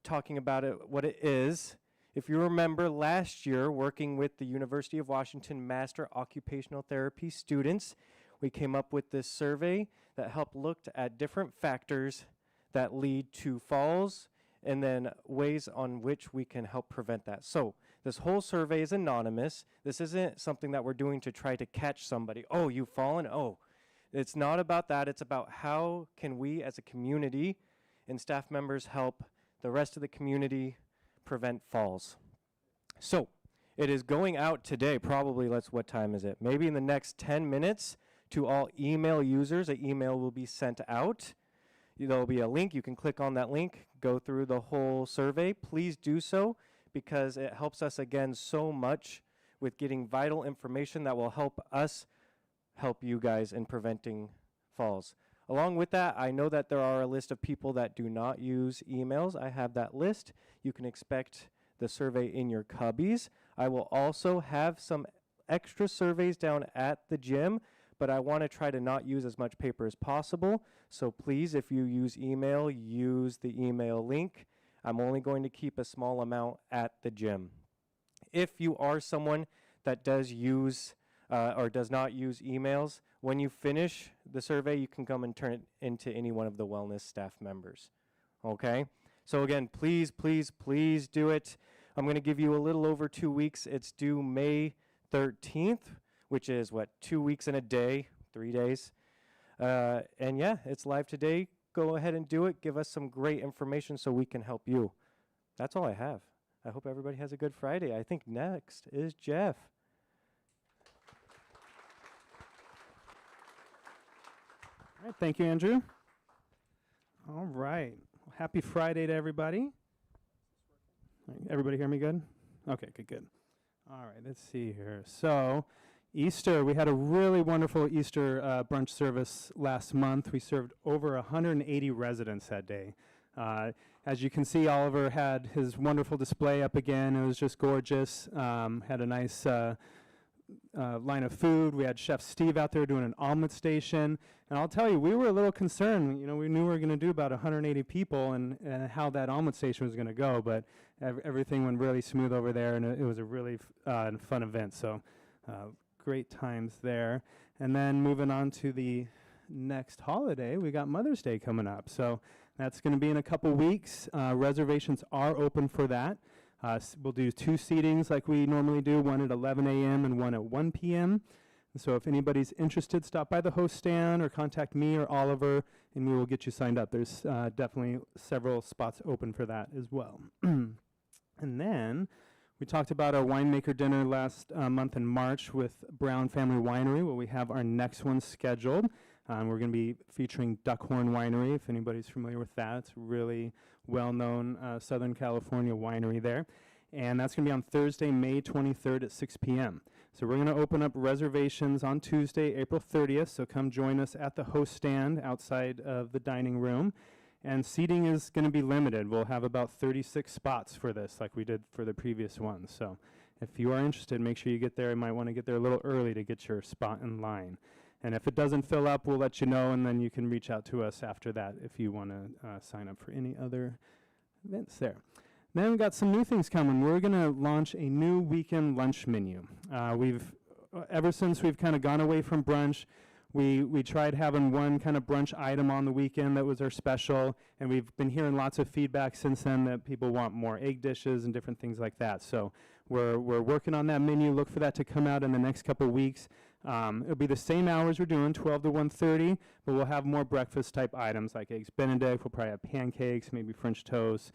Speaker 10: talking about it, what it is. If you remember last year, working with the University of Washington Master Occupational Therapy students, we came up with this survey that helped look at different factors that lead to falls and then ways on which we can help prevent that. So this whole survey is anonymous. This isn't something that we're doing to try to catch somebody. Oh, you've fallen? Oh, it's not about that. It's about how can we as a community and staff members help the rest of the community prevent falls. So it is going out today, probably, what time is it? Maybe in the next 10 minutes to all email users. An email will be sent out. There'll be a link. You can click on that link, go through the whole survey. Please do so because it helps us, again, so much with getting vital information that will help us help you guys in preventing falls. Along with that, I know that there are a list of people that do not use emails. I have that list. You can expect the survey in your cubbies. I will also have some extra surveys down at the gym, but I want to try to not use as much paper as possible. So please, if you use email, use the email link. I'm only going to keep a small amount at the gym. If you are someone that does use or does not use emails, when you finish the survey, you can come and turn it into any one of the wellness staff members. Okay? So again, please, please, please do it. I'm going to give you a little over 2 weeks. It's due May 13th, which is 2 weeks and a day, 3 days. And yeah, it's live today. Go ahead and do it. Give us some great information so we can help you. That's all I have. I hope everybody has a good Friday. I think next is Jeff.
Speaker 12: All right, thank you, Andrew. All right. Happy Friday to everybody. Everybody hear me good? Okay, good. All right, let's see here. So, Easter, we had a really wonderful Easter brunch service last month. We served over 180 residents that day. As you can see, Oliver had his wonderful display up again. It was just gorgeous. Had a nice line of food. We had Chef Steve out there doing an omelet station. And I'll tell you, we were a little concerned. You know, we knew we were going to do about 180 people and how that omelet station was going to go. But everything went really smooth over there, and it was a really fun event. So great times there. And then moving on to the next holiday, we got Mother's Day coming up. So that's going to be in a couple weeks. Reservations are open for that. We'll do 2 seatings like we normally do, one at 11 a.m. and one at 1 p.m. And so if anybody's interested, stop by the host stand or contact me or Oliver, and we will get you signed up. There's definitely several spots open for that as well. And then we talked about our winemaker dinner last month in March with Brown Family Winery. Well, we have our next one scheduled. We're going to be featuring Duckhorn Winery, if anybody's familiar with that. It's a really well-known Southern California winery there. And that's going to be on Thursday, May 23rd at 6 p.m. So we're going to open up reservations on Tuesday, April 30th. So come join us at the host stand outside of the dining room. And seating is going to be limited. We'll have about 36 spots for this, like we did for the previous ones. So if you are interested, make sure you get there. You might want to get there a little early to get your spot in line. And if it doesn't fill up, we'll let you know, and then you can reach out to us after that if you want to sign up for any other events there. Then we've got some new things coming. We're going to launch a new weekend lunch menu. Ever since we've kind of gone away from brunch, we tried having one kind of brunch item on the weekend that was our special, and we've been hearing lots of feedback since then that people want more egg dishes and different things like that. So we're working on that menu. Look for that to come out in the next couple weeks. It'll be the same hours we're doing, 12 to 1:30, but we'll have more breakfast-type items like Eggs Benedict. We'll probably have pancakes, maybe French toast.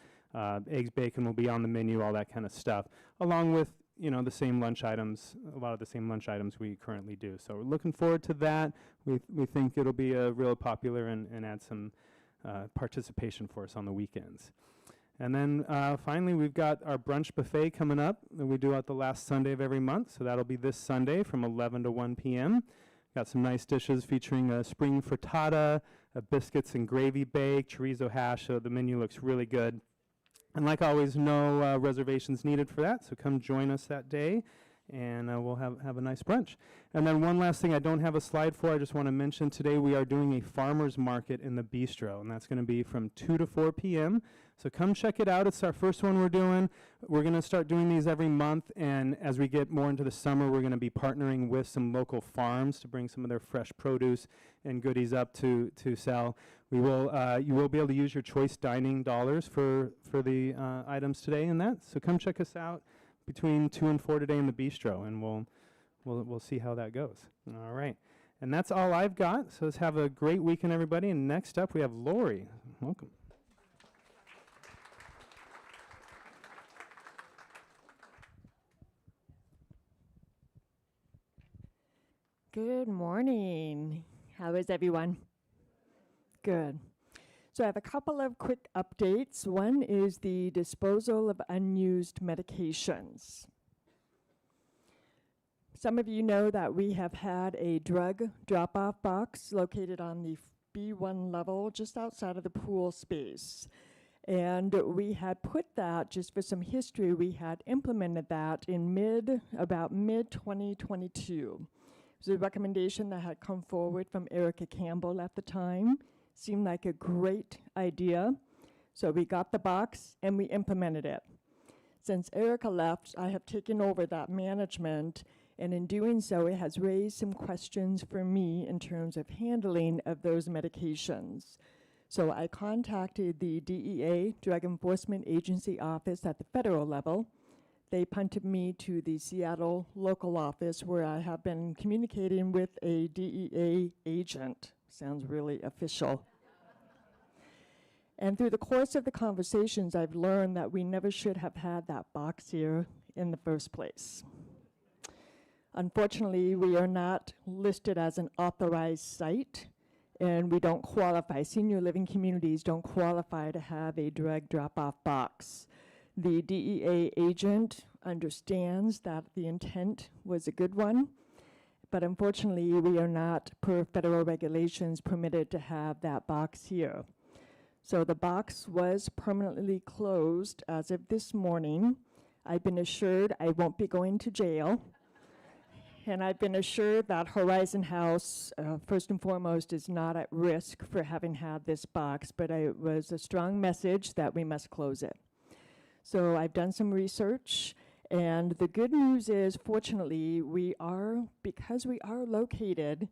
Speaker 12: Eggs, bacon will be on the menu, all that kind of stuff, along with, you know, the same lunch items, a lot of the same lunch items we currently do. So we're looking forward to that. We think it'll be real popular and add some participation for us on the weekends. And then finally, we've got our brunch buffet coming up that we do out the last Sunday of every month. So that'll be this Sunday from 11 to 1 p.m. Got some nice dishes featuring a spring frittata, biscuits and gravy bake, chorizo hash. So the menu looks really good. And like always, no reservations needed for that. So come join us that day, and we'll have a nice brunch. And then one last thing I don't have a slide for, I just want to mention today we are doing a farmer's market in the bistro, and that's going to be from 2 to 4 p.m. So come check it out. It's our first one we're doing. We're going to start doing these every month, and as we get more into the summer, we're going to be partnering with some local farms to bring some of their fresh produce and goodies up to sell. We will, you will be able to use your choice dining dollars for the items today and that. So come check us out between 2 and 4 today in the bistro, and we'll see how that goes. All right. And that's all I've got. So let's have a great weekend, everybody. And next up, we have Lori. Welcome.
Speaker 13: Good morning. How is everyone? Good. So I have a couple of quick updates. One is the disposal of unused medications. Some of you know that we have had a drug drop-off box located on the B1 level just outside of the pool space. And we had put that, just for some history, we had implemented that in about mid 2022. It was a recommendation that had come forward from Erica Campbell at the time. Seemed like a great idea. So we got the box and we implemented it. Since Erica left, I have taken over that management, and in doing so, it has raised some questions for me in terms of handling of those medications. So I contacted the DEA, Drug Enforcement Agency office at the federal level. They punted me to the Seattle local office, where I have been communicating with a DEA agent. Sounds really official. And through the course of the conversations, I've learned that we never should have had that box here in the first place. Unfortunately, we are not listed as an authorized site, and we don't qualify. Senior living communities don't qualify to have a drug drop-off box. The DEA agent understands that the intent was a good one, but unfortunately, we are not, per federal regulations, permitted to have that box here. So the box was permanently closed as of this morning. I've been assured I won't be going to jail. And I've been assured that Horizon House, first and foremost, is not at risk for having had this box, but it was a strong message that we must close it. So I've done some research, and the good news is, fortunately, because we are located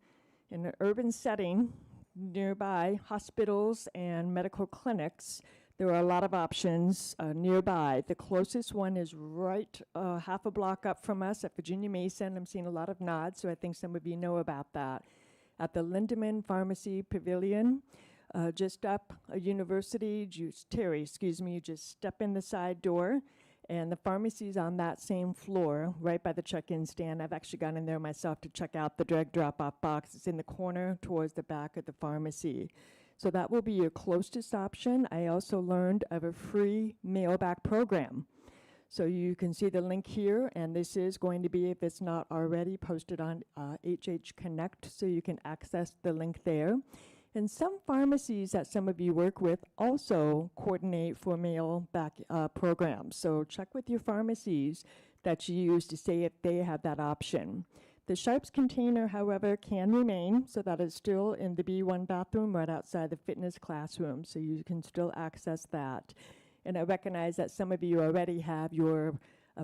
Speaker 13: in an urban setting, nearby hospitals and medical clinics, there are a lot of options nearby. The closest one is right half a block up from us at Virginia Mason. I'm seeing a lot of nods, so I think some of you know about that. At the Lindemann Pharmacy Pavilion, just up a university, you just step in the side door, and the pharmacy's on that same floor, right by the check-in stand. I've actually gone in there myself to check out the drug drop-off box. It's in the corner towards the back of the pharmacy. So that will be your closest option. I also learned of a free mail-back program. So you can see the link here, and this is going to be, if it's not already, posted on HH Connect, so you can access the link there. And some pharmacies that some of you work with also coordinate for mail-back programs. So check with your pharmacies that you use to see if they have that option. The Sharps container, however, can remain, so that is still in the B1 bathroom right outside the fitness classroom, so you can still access that. And I recognize that some of you already have your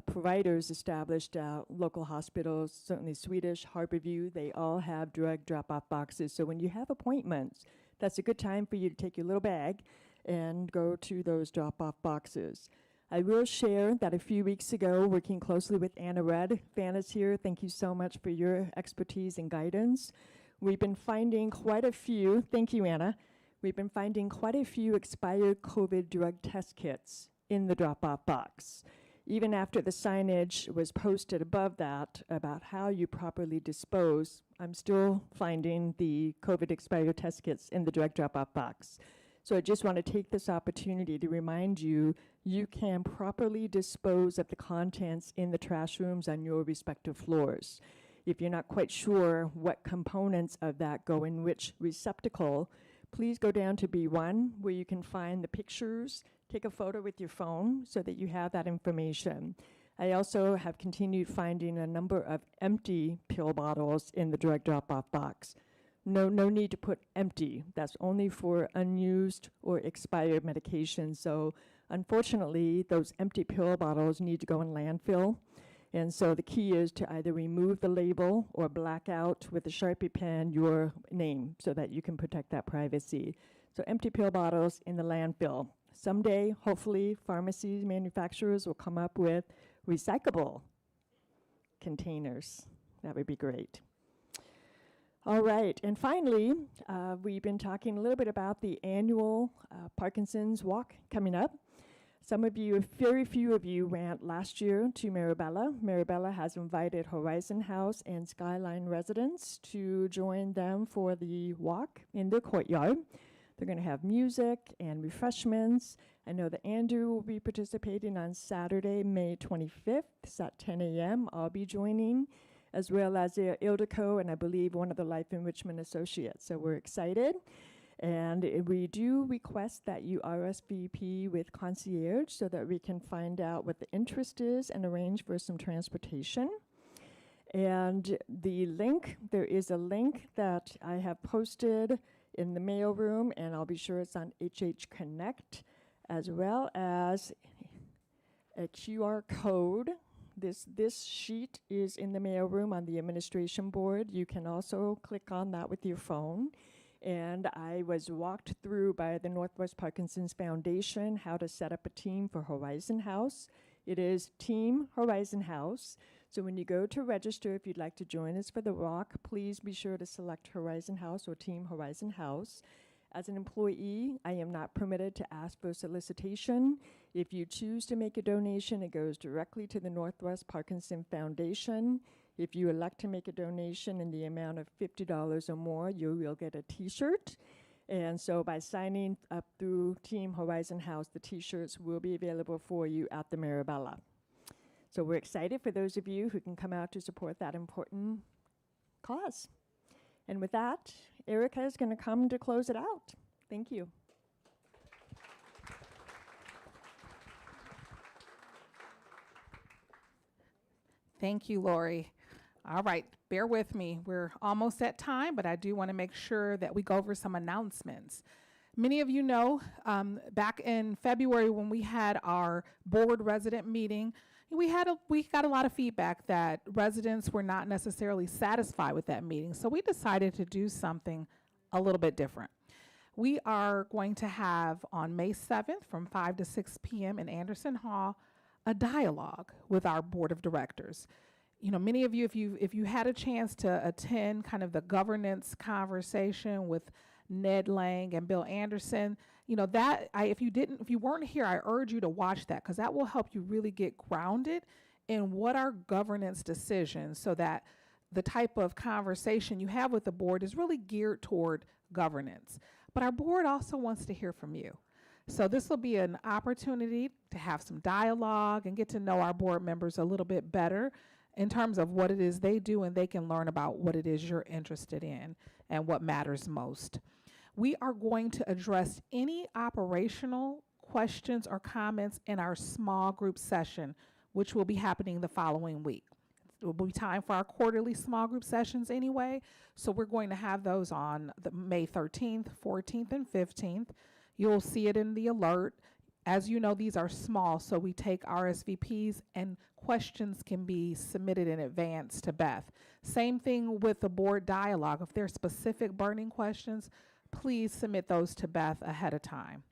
Speaker 13: providers established, local hospitals, certainly Swedish, Harborview, they all have drug drop-off boxes. So when you have appointments, that's a good time for you to take your little bag and go to those drop-off boxes. I will share that a few weeks ago, working closely with Anna Rudd, Vanna's here, thank you so much for your expertise and guidance. We've been finding quite a few, thank you, Anna, we've been finding quite a few expired COVID drug test kits in the drop-off box. Even after the signage was posted above that about how you properly dispose, I'm still finding the COVID expired test kits in the drug drop-off box. So I just want to take this opportunity to remind you, you can properly dispose of the contents in the trash rooms on your respective floors. If you're not quite sure what components of that go in which receptacle, please go down to B1 where you can find the pictures. Take a photo with your phone so that you have that information. I also have continued finding a number of empty pill bottles in the drug drop-off box. No need to put empty. That's only for unused or expired medication. So unfortunately, those empty pill bottles need to go in landfill. And so the key is to either remove the label or black out with a Sharpie pen your name so that you can protect that privacy. So empty pill bottles in the landfill. Someday, hopefully, pharmacies, manufacturers will come up with recyclable containers. That would be great. All right, and finally, we've been talking a little bit about the annual Parkinson's Walk coming up. Some of you, very few of you, went last year to Marabella. Marabella has invited Horizon House and Skyline residents to join them for the walk in their courtyard. They're going to have music and refreshments. I know that Andrew will be participating on Saturday, May 25th. It's at 10 a.m. I'll be joining, as well as Ildiko and I believe one of the Life Enrichment Associates. So we're excited. And we do request that you RSVP with concierge so that we can find out what the interest is and arrange for some transportation. And the link, there is a link that I have posted in the mailroom, and I'll be sure it's on HH Connect, as well as a QR code. This sheet is in the mailroom on the administration board. You can also click on that with your phone. And I was walked through by the Northwest Parkinson's Foundation how to set up a team for Horizon House. It is Team Horizon House. So when you go to register, if you'd like to join us for the walk, please be sure to select Horizon House or Team Horizon House. As an employee, I am not permitted to ask for solicitation. If you choose to make a donation, it goes directly to the Northwest Parkinson Foundation. If you elect to make a donation in the amount of $50 or more, you will get a t-shirt. And so by signing up through Team Horizon House, the t-shirts will be available for you at the Marabella. So we're excited for those of you who can come out to support that important cause. And with that, Erica is going to come to close it out. Thank you.
Speaker 1: Thank you, Lori. All right, bear with me. We're almost at time, but I do want to make sure that we go over some announcements. Many of you know, back in February when we had our board resident meeting, we got a lot of feedback that residents were not necessarily satisfied with that meeting. So we decided to do something a little bit different. We are going to have on May 7th from 5 to 6 p.m. in Anderson Hall a dialogue with our board of directors. You know, many of you, if you had a chance to attend kind of the governance conversation with Ned Lang and Bill Anderson, you know, if you weren't here, I urge you to watch that, because that will help you really get grounded in what are governance decisions, so that the type of conversation you have with the board is really geared toward governance. But our board also wants to hear from you. So this will be an opportunity to have some dialogue and get to know our board members a little bit better in terms of what it is they do, and they can learn about what it is you're interested in and what matters most. We are going to address any operational questions or comments in our small group session, which will be happening the following week. It will be time for our quarterly small group sessions anyway, so we're going to have those on the May 13th, 14th, and 15th. You'll see it in the alert. As you know, these are small, so we take RSVPs, and questions can be submitted in advance to Beth. Same thing with the board dialogue. If there are specific burning questions, please submit those to Beth ahead of time.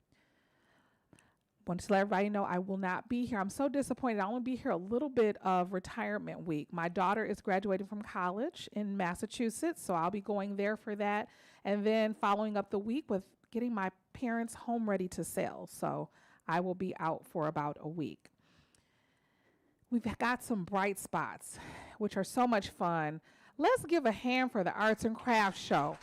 Speaker 1: Want to let everybody know I will not be here. I'm so disappointed. I won't be here a little bit of retirement week. My daughter is graduating from college in Massachusetts, so I'll be going there for that, and then following up the week with getting my parents' home ready to sell. So I will be out for about a week. We've got some bright spots, which are so much fun. Let's give a hand for the Arts and Crafts Show.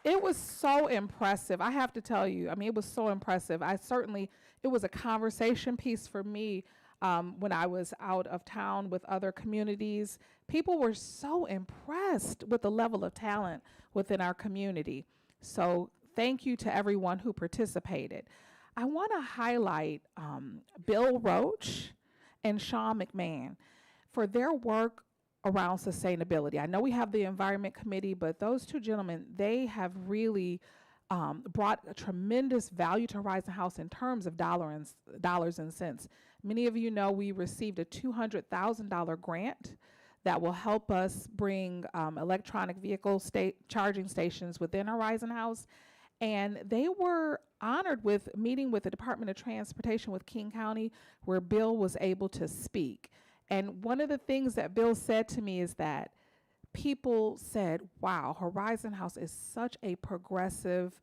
Speaker 1: It was so impressive. I have to tell you, I mean, it was so impressive. It was a conversation piece for me when I was out of town with other communities. People were so impressed with the level of talent within our community. So thank you to everyone who participated. I want to highlight Bill Roach and Sean McMahon for their work around sustainability. I know we have the Environment Committee, but those two gentlemen, they have really brought a tremendous value to Horizon House in terms of dollars and cents. Many of you know we received a $200,000 grant that will help us bring electronic vehicle charging stations within Horizon House. And they were honored with meeting with the Department of Transportation with King County, where Bill was able to speak. And one of the things that Bill said to me is that people said, wow, Horizon House is such a progressive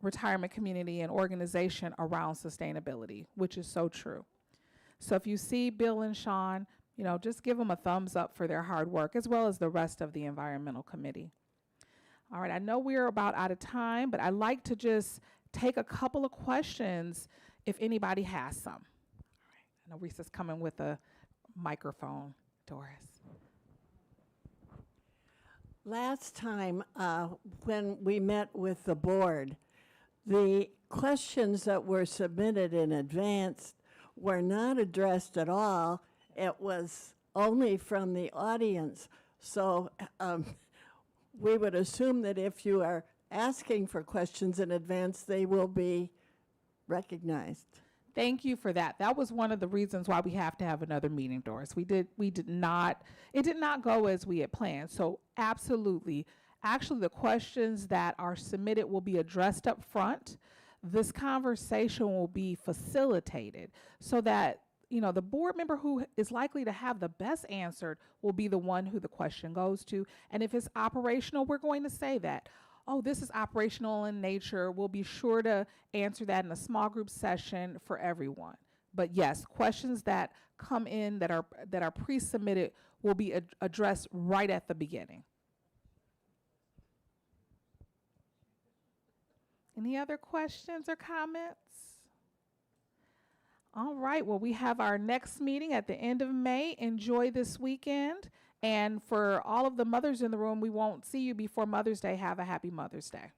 Speaker 1: retirement community and organization around sustainability, which is so true. So if you see Bill and Sean, you know, just give them a thumbs up for their hard work, as well as the rest of the Environmental Committee. All right, I know we're about out of time, but I'd like to just take a couple of questions if anybody has some. All right, I know Risa's coming with a microphone. Doris.
Speaker 14: Last time when we met with the board, the questions that were submitted in advance were not addressed at all. It was only from the audience. So we would assume that if you are asking for questions in advance, they will be recognized.
Speaker 1: Thank you for that. That was one of the reasons why we have to have another meeting, Doris. It did not go as we had planned. So absolutely. Actually, the questions that are submitted will be addressed up front. This conversation will be facilitated so that, you know, the board member who is likely to have the best answered will be the one who the question goes to. And if it's operational, we're going to say that. Oh, this is operational in nature. We'll be sure to answer that in a small group session for everyone. But yes, questions that come in that are pre-submitted will be addressed right at the beginning. Any other questions or comments? All right, well, we have our next meeting at the end of May. Enjoy this weekend. And for all of the mothers in the room, we won't see you before Mother's Day. Have a happy Mother's Day.